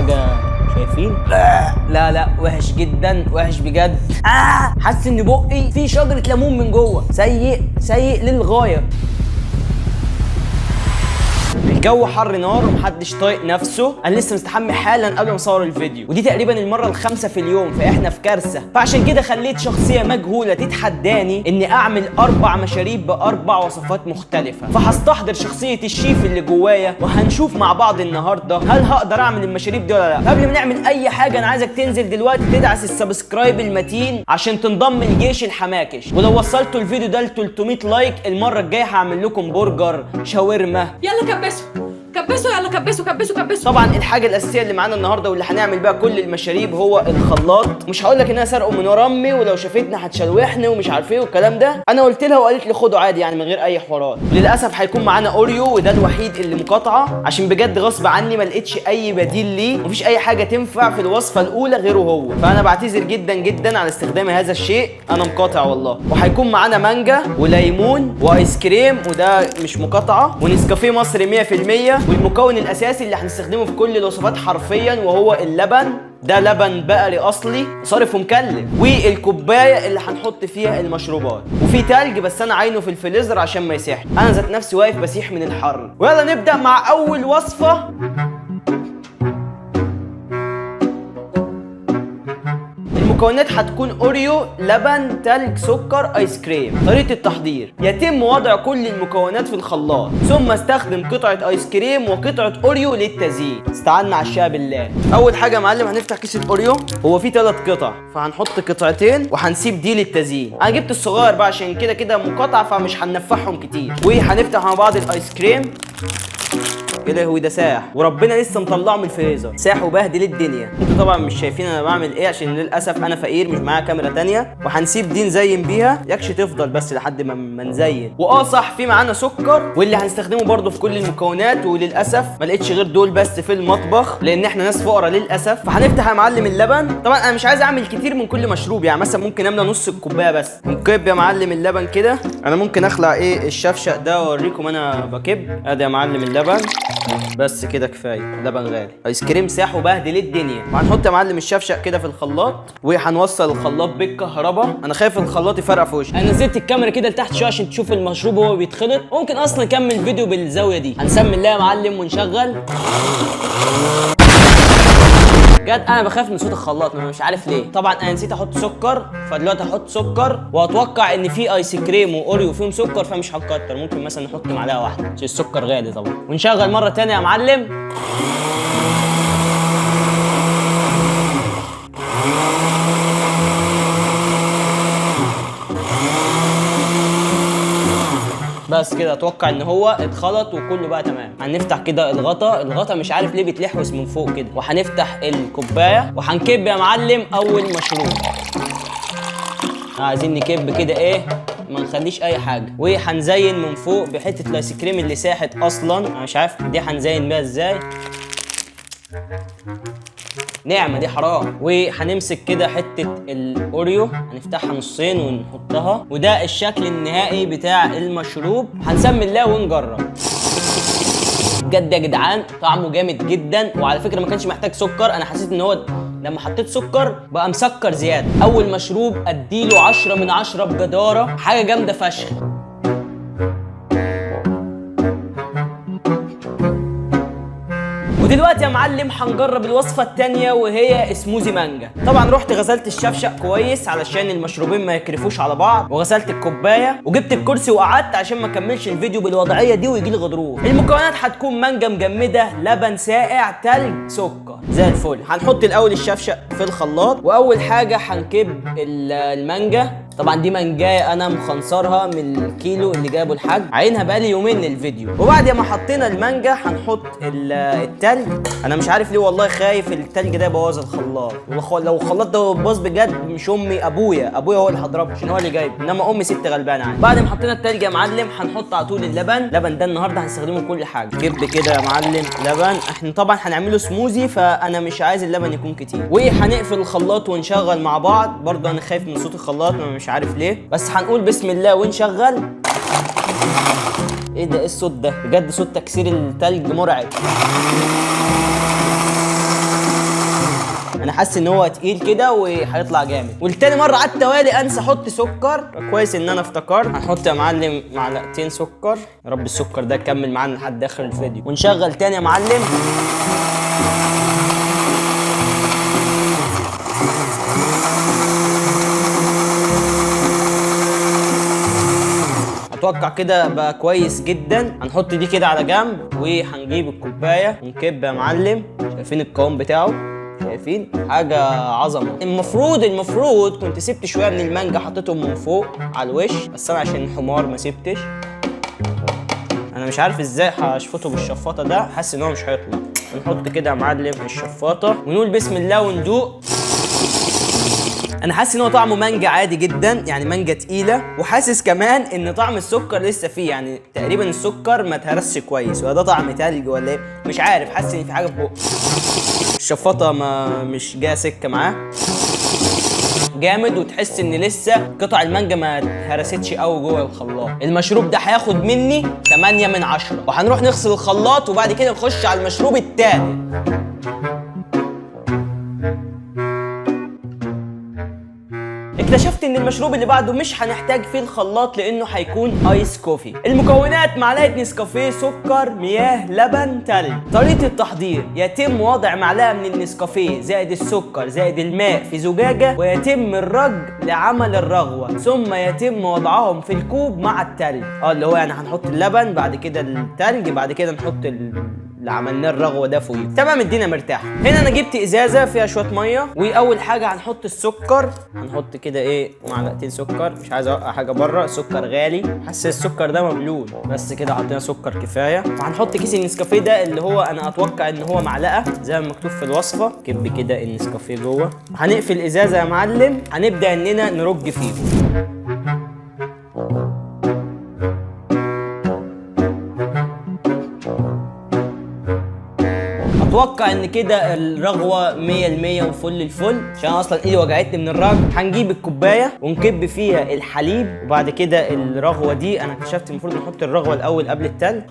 حاجه شايفين؟ لا لا وحش جدا، وحش بجد. حاسس ان بقي فيه شجره ليمون من جوه، سيء سيء للغايه. الجو حر نار ومحدش طايق نفسه. انا لسه مستحمي حالا قبل ما اصور الفيديو، ودي تقريبا المره الخامسه في اليوم، فاحنا في كارثه. فعشان كده خليت شخصيه مجهوله تتحداني اني اعمل 4 مشاريب ب4 وصفات مختلفه. فهستحضر شخصيه الشيف اللي جوايا وهنشوف مع بعض النهارده هل هقدر اعمل المشاريب دي ولا لا. قبل ما نعمل اي حاجه انا عايزك تنزل دلوقتي تدعس السبسكرايب المتين عشان تنضم لجيش الحماكش. ولو وصلتوا الفيديو ده ل 300 لايك المره الجايه هعمل لكم برجر شاورما. يلا كبسوا يلا كبسوا. طبعا الحاجه الاساسيه اللي معانا النهارده واللي هنعمل بيها كل المشاريب هو الخلاط. مش هقول لك ان انا سارقه من ورا امي ولو شافتني هتشلوحني ومش عارف ايه والكلام ده. انا قلت لها وقالت لي خده عادي يعني من غير اي حوارات. للاسف هيكون معانا اوريو وده الوحيد اللي مقاطعه عشان بجد غصب عني ما لقيتش اي بديل ليه، ومفيش اي حاجه تنفع في الوصفه الاولى غيره هو. فانا بعتذر جدا جدا على استخدام هذا الشيء، انا مقاطع والله. وهيكون معانا مانجا وليمون وايس كريم وده مش مقاطعه، ونسكافيه مصري 100%. والمكون الاساسي اللي هنستخدمه في كل الوصفات حرفيا وهو اللبن. ده لبن بقري اصلي صارف ومكلف. والكوبايه اللي هنحط فيها المشروبات. وفي تلج بس انا عينه في الفريزر عشان ما يسيحش، انا ذات نفسي واقف بسيح من الحر. ويلا نبدا مع اول وصفه. المكونات هتكون اوريو، لبن، تلج، سكر، ايس كريم. طريقه التحضير: يتم وضع كل المكونات في الخلاط ثم استخدم قطعه ايس كريم وقطعه اوريو للتزيين. استعنا على الشاي بالله. اول حاجه يا معلم هنفتح كيس الاوريو، هو فيه 3 قطع فهنحط قطعتين وهنسيب دي للتزيين. انا جبت الصغير بقى عشان كده كده مقاطعه فمش هننفعهم كتير. وهنفتح مع بعض الايس كريم. ايه ده هو ده ساح وربنا لسه مطلعه من الفريزر، ساح وبهدل الدنيا. انتوا طبعا مش شايفين انا بعمل ايه عشان للاسف انا فقير مش معايا كاميرا تانية. وهنسيب دي نزين بيها يكش تفضل بس لحد ما نزين. صح في معانا سكر واللي هنستخدمه برده في كل المكونات. وللاسف ما لقيتش غير دول بس في المطبخ لان احنا ناس فقراء للاسف. فهنفتح يا معلم اللبن. طبعا انا مش عايز اعمل كتير من كل مشروب، يعني مثلا ممكن املى نص الكوبايه بس. نكب يا معلم اللبن كده. انا ممكن اخلع الشفشق ده واوريكم انا بكب. ادي يا معلم اللبن بس كده كفايه، لبن غالي. ايس كريم ساح وبهدل الدنيا. وهنحط يا معلم الشفشق كده في الخلاط وهنوصل الخلاط بالكهرباء. انا خايف الخلاط يفرقع في وشي. انا نزلت الكاميرا كده لتحت شويه عشان تشوف المشروب وهو بيتخلط. ممكن اصلا نكمل الفيديو بالزاويه دي. هنسمي الله يا معلم ونشغل. بجد انا بخاف من صوت الخلاط مش عارف ليه. طبعا انا نسيت احط سكر فدلوقتي هحط سكر. واتوقع ان في ايس كريم واوريو فيهم سكر فمش هنكتر، ممكن مثلا نحط معلقه واحده عشان السكر غالي طبعا. ونشغل مره تانية يا معلم. بس كده اتوقع ان هو اتخلط وكله بقى تمام. هنفتح كده الغطا مش عارف ليه بيتلحوس من فوق كده. وهنفتح الكوبايه وهنكب يا معلم اول مشروب. عايزين نكب كده ما نخليش اي حاجه. وهنزين من فوق بحته الايس كريم اللي ساحت اصلا. انا مش عارف دي هنزين بيها ازاي، نعمة دي حرام. وهنمسك كده حتة الأوريو هنفتحها نصين ونحطها. وده الشكل النهائي بتاع المشروب. هنسمي الله ونجرب. بجد يا جدعان طعمه جامد جدا. وعلى فكرة ما كانش محتاج سكر. أنا حسيت إن هو لما حطيت سكر بقى مسكر زيادة. أول مشروب أديله 10 من 10 بجدارة، حاجة جامدة فشخ. ودلوقتي يا معلم هنجرب الوصفه الثانيه وهي سموزي مانجا. طبعا رحت غسلت الشفشق كويس علشان المشروبين ما يكرفوش على بعض، وغسلت الكوبايه وجبت الكرسي وقعدت عشان ما اكملش الفيديو بالوضعيه دي ويجي لي غضروف. المكونات هتكون مانجا مجمده، لبن ساقع، تلج، سكر زي الفل. هنحط الاول الشفشق في الخلاط. واول حاجه هنكب المانجا. طبعا دي مانجايه انا مخنصرها من الكيلو اللي جابه الحاج، عينها بقالي يومين للفيديو. وبعد ما حطينا المانجا هنحط التلج. انا مش عارف ليه والله خايف التلج ده يبوظ الخلاط. لو الخلاط ده باظ بجد مش امي، ابويا هو اللي هضربه عشان هو اللي جايبه، انما امي ست غلبانه عادي. بعد ما حطينا التلج يا معلم هنحط على طول اللبن ده النهارده هنستخدمه لكل حاجه. كب كده يا معلم لبن. احنا طبعا هنعمله سموزي فانا مش عايز اللبن يكون كتير. وهنقفل الخلاط ونشغل مع بعض. برضه انا خايف من صوت الخلاط مش عارف ليه، بس هنقول بسم الله ونشغل. ايه ده؟ ايه الصوت ده؟ بجد صوت تكسير التلج مرعب. حاسس ان هو تقيل كده وهيطلع جامد. والتاني مره على التوالي انسى احط سكر، كويس ان انا افتكرت. هنحط يا معلم معلقتين سكر، يا رب السكر ده يكمل معانا لحد اخر الفيديو. ونشغل تاني يا معلم. اتوقع كده بقى كويس جدا. هنحط دي كده على جنب وهنجيب الكوبايه ونكب يا معلم. شايفين القوام بتاعه؟ شايفين؟ حاجه عظمه. المفروض كنت سبت شويه من المانجا حطيتهم من فوق على الوش، بس انا عشان حمار ما سبتش. انا مش عارف ازاي هشفطه بالشفاطه ده، حاسس ان هو مش هيطلع. نحط كده يا معلم الشفاطه ونقول بسم الله وندوق. انا حاسس ان هو طعمه مانجا عادي جدا، يعني مانجا تقيله، وحاسس كمان ان طعم السكر لسه فيه، يعني تقريبا السكر ما اتهرسش كويس، ولا ده طعم تلج ولا ايه مش عارف. حاسس ان في حاجه في بقي. الشفاطه مش جايه سكه معاه جامد، وتحس ان لسه قطع المانجا ما اتهرستش قوي جوه الخلاط. المشروب ده هياخد مني 8 من 10، وهنروح نغسل الخلاط وبعد كده نخش على المشروب التاني. اكتشفت ان المشروب اللي بعده مش هنحتاج فيه الخلاط لانه هيكون ايس كوفي. المكونات: معلقه نسكافيه، سكر، مياه، لبن، تلج. طريقه التحضير: يتم وضع معلقه من النسكافيه زائد السكر زائد الماء في زجاجه، ويتم الرج لعمل الرغوه، ثم يتم وضعهم في الكوب مع التلج. اللي هو يعني هنحط اللبن بعد كده التلج بعد كده نحط اللي عملناه الرغوه ده فوقيه. تمام الدنيا مرتاحه. هنا انا جبت ازازه فيها شويه ميه، واول حاجه هنحط السكر. هنحط كده ايه معلقتين سكر، مش عايز اوقع حاجه بره، السكر غالي، حاسس السكر ده مبلول. بس كده حطينا سكر كفايه. وهنحط كيس النسكافيه ده اللي هو انا اتوقع ان هو معلقه زي ما مكتوب في الوصفه. كب كده النسكافيه جوه. هنقفل الازازه يا معلم. هنبدا اننا نرج فيه. اتوقع ان كده الرغوه 100% وفل الفل، عشان اصلا ايدي وجعتني من الرج. هنجيب الكوبايه ونكب فيها الحليب، وبعد كده الرغوه دي انا اكتشفت المفروض نحط الرغوه الاول قبل التلج.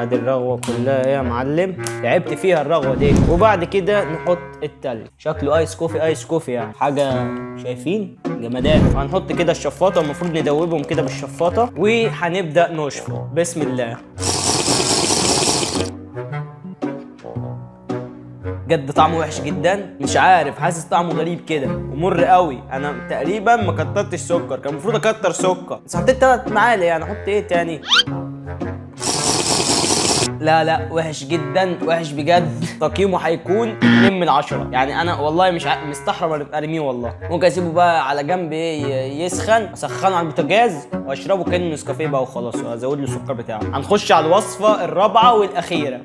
ادي الرغوه كلها يا معلم، تعبت فيها الرغوه دي. وبعد كده نحط التلج. شكله ايس كوفي، ايس كوفي يعني حاجه، شايفين جمدان. وهنحط كده الشفاطه، المفروض ندوبهم كده بالشفاطه، وهنبدا نشفط. بسم الله. بجد طعمه وحش جدا، مش عارف، حاسس طعمه غريب كده ومر قوي. انا تقريبا ما كترتش سكر، كان المفروض اكتر سكر، بس حطيت 3 معالق، يعني احط ايه تاني؟ لا وحش جدا، وحش بجد. تقييمه هيكون 2 من 10. يعني انا والله مش مستحرم ارميه والله. ممكن اسيبه بقى على جنب ايه يسخن، اسخنه على البوتاجاز واشربه كانه نسكافيه بقى وخلاص، وازود له السكر بتاعه. هنخش على الوصفه الرابعه والاخيره.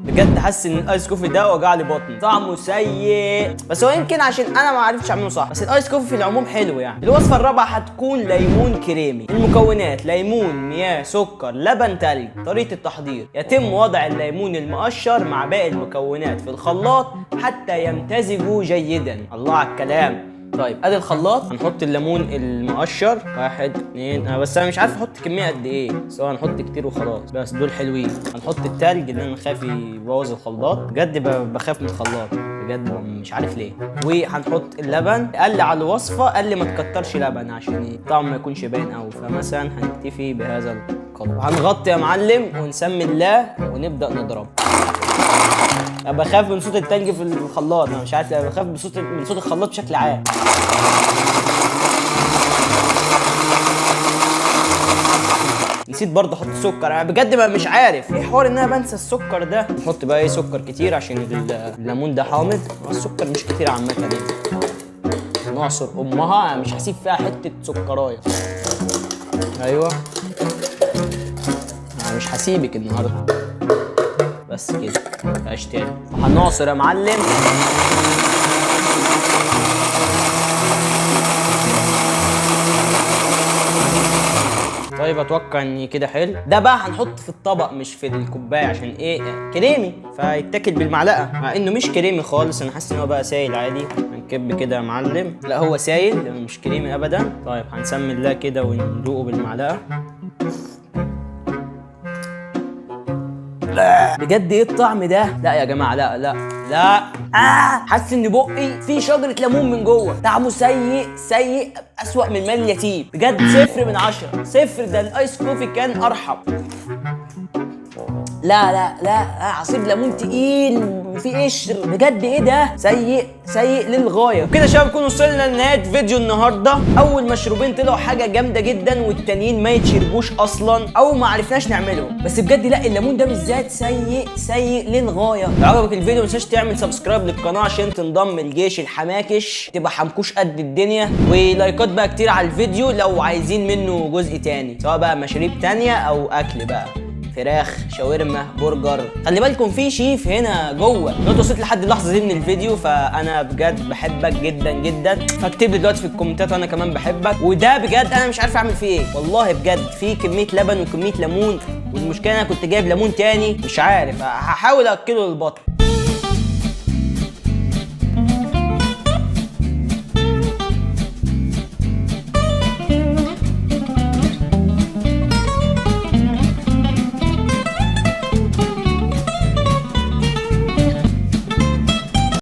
بجد حاسس ان الايس كوفي ده وجع لي بطني، طعمه سيء، بس هو يمكن عشان انا ما عرفتش اعمله صح. بس الايس كوفي في العموم حلو يعني. الوصفه الرابعه هتكون ليمون كريمي. المكونات: ليمون، مياه، سكر، لبن، تلج. طريقه التحضير: يتم وضع الليمون المقشر مع باقي المكونات في الخلاط حتى يمتزجوا جيدا. الله على الكلام. طيب ادي الخلاط. هنحط الليمون المقشر 1 2، بس انا مش عارف احط كميه قد ايه، بس هو هنحط كتير وخلاص، بس دول حلوين. هنحط التلج اللي انا خايف يبوظ الخلاط، بجد بخاف من الخلاط بجد، مش عارف ليه. وهنحط اللبن. قال لي على الوصفه، قال لي ما تكترش لبن عشان الطعم ما يكونش باين قوي، فمثلا هنكتفي بهذا القدر. وهنغطي يا معلم ونسمي الله ونبدا نضرب. انا بخاف من صوت التلج في الخلاط، انا مش عارف، انا بخاف من صوت الخلاط بشكل عام. نسيت برضه احط سكر، انا بجد مش عارف ايه حوار ان انا بنسى السكر ده. نحط بقى ايه سكر كتير عشان الليمون ده حامض، السكر مش كتير عامه يعني. نعصر امها، مش هسيب فيها حته سكرايه. ايوه انا مش هسيبك النهارده، بس كده مبقاش تاني. هنعصر يا معلم. طيب اتوقع ان كده حلو. ده بقى هنحط في الطبق مش في الكوبايه، عشان ايه؟ كريمي فيتاكل بالمعلقه، مع انه مش كريمي خالص، انا حاسس ان هو بقى سايل عادي. هنكب كده يا معلم. لا هو سايل مش كريمي ابدا. طيب هنسمي الله كده وندوقه بالمعلقه. بجد ايه الطعم ده؟ لا يا جماعه، لا لا لا. حاسس ان بقي فيه شجره ليمون من جوه، طعمه سيء سيء، اسوأ من مال اليتيم بجد. 0 من 10، 0. ده الايس كوفي كان ارحم. لا لا لا، عصير ليمون تقيل وفي قشر بجد. ايه ده؟ سيء سيء للغايه. وكده يا شباب نكون وصلنا لنهايه فيديو النهارده. اول مشروبين طلعوا حاجه جامده جدا والتانيين ما يتشربوش اصلا او ما عرفناش نعملهم، بس بجد لا، الليمون ده بالذات سيء سيء للغايه. لو عجبك الفيديو ما تنساش تعمل سبسكرايب للقناه عشان تنضم الجيش الحماكش، تبقى حمكوش قد الدنيا. ولايكات بقى كتير على الفيديو لو عايزين منه جزء تاني، سواء بقى مشاريب تانيه او اكل بقى، فراخ، شاورما، برجر. خلي بالكم في شيف هنا جوه. لو انت وصلت لحد اللحظه دي من الفيديو فانا بجد بحبك جدا جدا، فاكتب لي دلوقتي في الكومنتات وانا كمان بحبك. وده بجد انا مش عارف اعمل فيه ايه والله بجد. في كميه لبن وكميه ليمون، والمشكله انا كنت جايب ليمون تاني مش عارف، هحاول اكله للبطن.